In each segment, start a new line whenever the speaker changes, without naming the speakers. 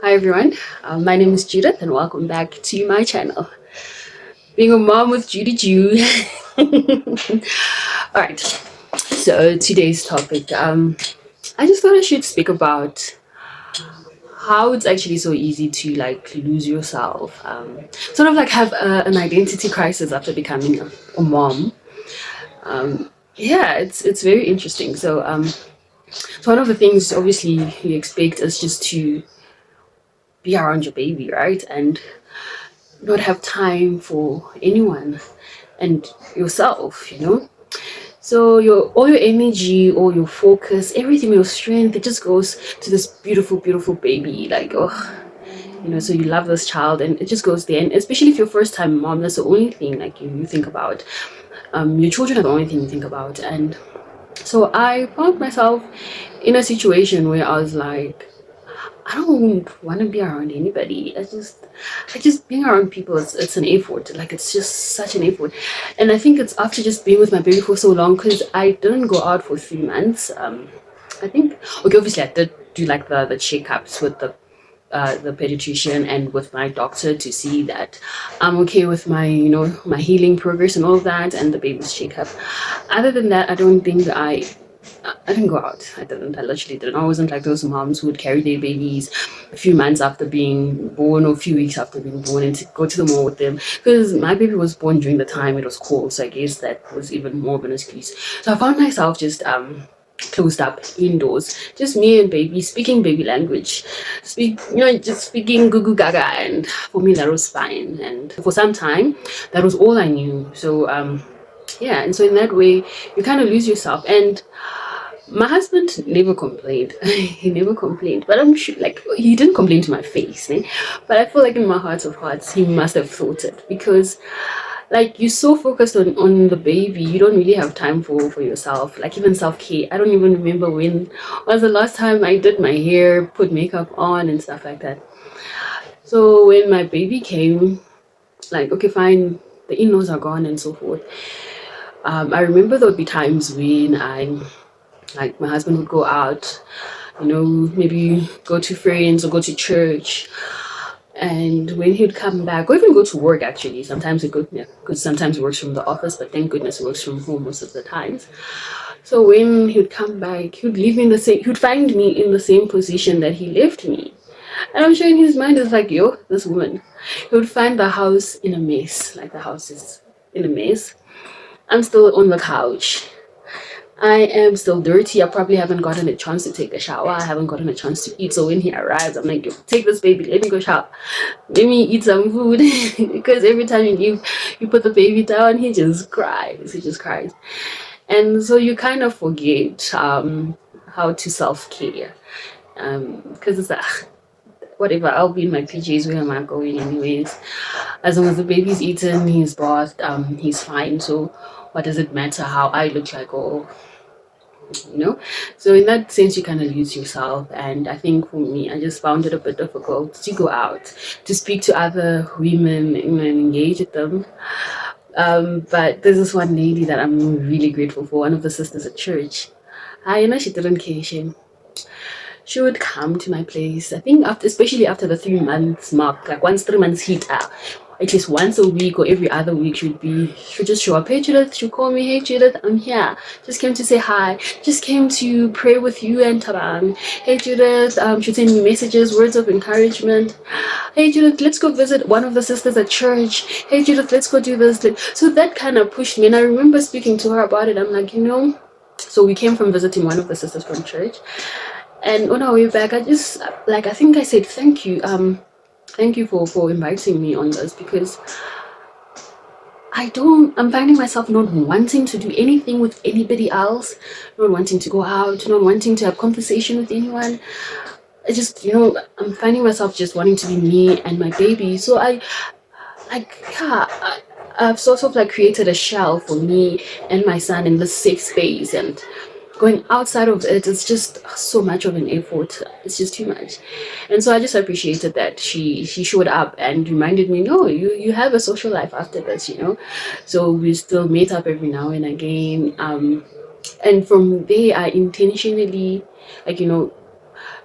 Hi everyone, my name is Judith and welcome back to my channel. Being a mom with Judi-ju. Alright, so today's topic, I just thought I should speak about how it's actually so easy to like lose yourself, sort of like have an identity crisis after becoming a mom. Yeah, it's very interesting. So one of the things obviously you expect is just to be around your baby, right? And not have time for anyone and yourself. So your all your energy, all your focus, everything, your strength, it just goes to this beautiful, beautiful baby. Like, so you love this child and it just goes there. And especially if you're first time mom, that's the only thing like you think about. Your children are the only thing you think about. And so I found myself in a situation where I was like, I don't want to be around anybody. I just being around people. It's an effort. Like it's just such an effort, and I think it's after just being with my baby for so long because I didn't go out for 3 months. I think okay. Obviously, I did do like the checkups with the pediatrician and with my doctor to see that I'm okay with my my healing progress and all of that and the baby's checkup. Other than that, I don't think I didn't go out. I didn't. I literally didn't. I wasn't like those moms who would carry their babies a few months after being born or a few weeks after being born and to go to the mall with them. Because my baby was born during the time it was cold, so I guess that was even more of an excuse. So I found myself just closed up indoors, just me and baby, speaking baby language, just speaking goo goo gaga, and for me that was fine. And for some time, that was all I knew. So yeah, and so in that way, you kind of lose yourself and my husband never complained. He never complained. But I'm sure, like, he didn't complain to my face. Eh? But I feel like in my heart of hearts, he must have thought it. Because, like, you're so focused on the baby, you don't really have time for yourself. Like, even self care. I don't even remember when was the last time I did my hair, put makeup on, and stuff like that. So, when my baby came, like, okay, fine, the in laws are gone and so forth. I remember there would be times when like my husband would go out, maybe go to friends or go to church. And when he'd come back, or even go to work actually, sometimes he go, yeah, because sometimes he works from the office, but thank goodness he works from home most of the times. So when he'd come back, he'd find me in the same position that he left me. And I'm sure in his mind is like, yo, this woman. He would find the house in a mess, like the house is in a mess. I'm still on the couch. I am still dirty. I probably haven't gotten a chance to take a shower. I haven't gotten a chance to eat. So when he arrives, I'm like, yo, take this baby, let me go shower. Let me eat some food. Because every time you put the baby down, he just cries. He just cries. And so you kind of forget how to self-care. Because it's like, whatever, I'll be in my PJs, where am I going anyways? As long as the baby's eaten, he's bathed, he's fine. So what does it matter how I look like or so in that sense you kind of lose yourself. And I think for me, I just found it a bit difficult to go out to speak to other women and engage with them. But there's this one lady that I'm really grateful for, one of the sisters at church. She didn't care. She would come to my place. I think especially after the 3 months mark, like once 3 months hit, at least once a week or every other week, she'd just show up. Hey Judith, she'd call me. Hey Judith, I'm here. Just came to say hi. Just came to pray with you and Tabang. Hey Judith, she'd send me messages, words of encouragement. Hey Judith, let's go visit one of the sisters at church. Hey Judith, let's go do this. So that kind of pushed me, and I remember speaking to her about it. I'm like, so we came from visiting one of the sisters from church. And on our way back, I just I think I said thank you. Thank you for inviting me on this, because I'm finding myself not wanting to do anything with anybody else, not wanting to go out, not wanting to have conversation with anyone. I just, I'm finding myself just wanting to be me and my baby. So I've sort of like created a shell for me and my son in this safe space, and going outside of it's just so much of an effort. It's just too much. And so I just appreciated that she showed up and reminded me, no, you have a social life after this. So we still meet up every now and again, and from there I intentionally, like,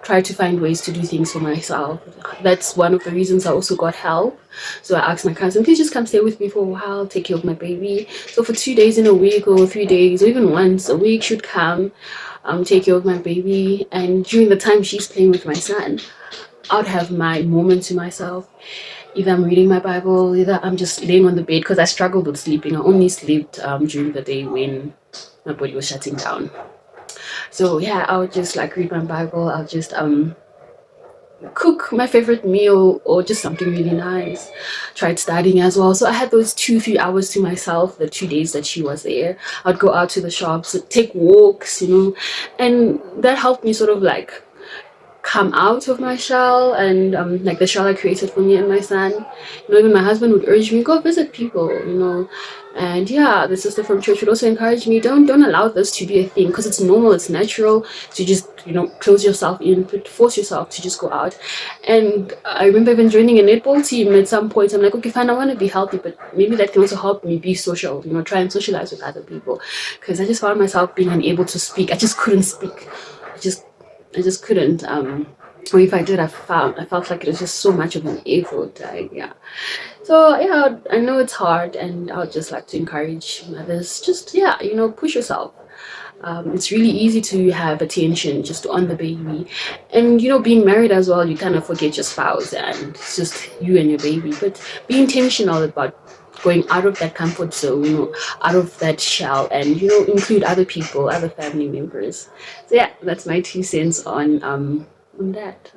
try to find ways to do things for myself. That's one of the reasons I also got help. So I asked my cousin, please just come stay with me for a while, take care of my baby. So for 2 days in a week, or 3 days, or even once a week, she'd come, take care of my baby. And during the time she's playing with my son, I'd have my moment to myself. Either I'm reading my Bible, either I'm just laying on the bed because I struggled with sleeping. I only slept during the day when my body was shutting down. So yeah, I would just like read my Bible. I'll just cook my favorite meal or just something really nice. Tried studying as well. So I had those 2 3 hours to myself the 2 days that she was there. I'd go out to the shops, take walks, and that helped me sort of like come out of my shell, and like the shell I created for me and my son. Even my husband would urge me, go visit people, and yeah, the sister from church would also encourage me, don't allow this to be a thing, because it's normal, it's natural to just close yourself in, but force yourself to just go out. And I remember even joining a netball team at some point. I'm like, okay, fine, I want to be healthy, but maybe that can also help me be social, try and socialize with other people, because I just found myself being unable to speak. I just couldn't speak. I just couldn't. Or if I did, I felt like it was just so much of an effort. Yeah. So yeah, I know it's hard, and I would just like to encourage mothers, just yeah, push yourself. It's really easy to have attention just on the baby, and being married as well, you kind of forget your spouse, and it's just you and your baby. But be intentional about going out of that comfort zone, out of that shell, and include other people, other family members. So yeah, that's my 2 cents on that.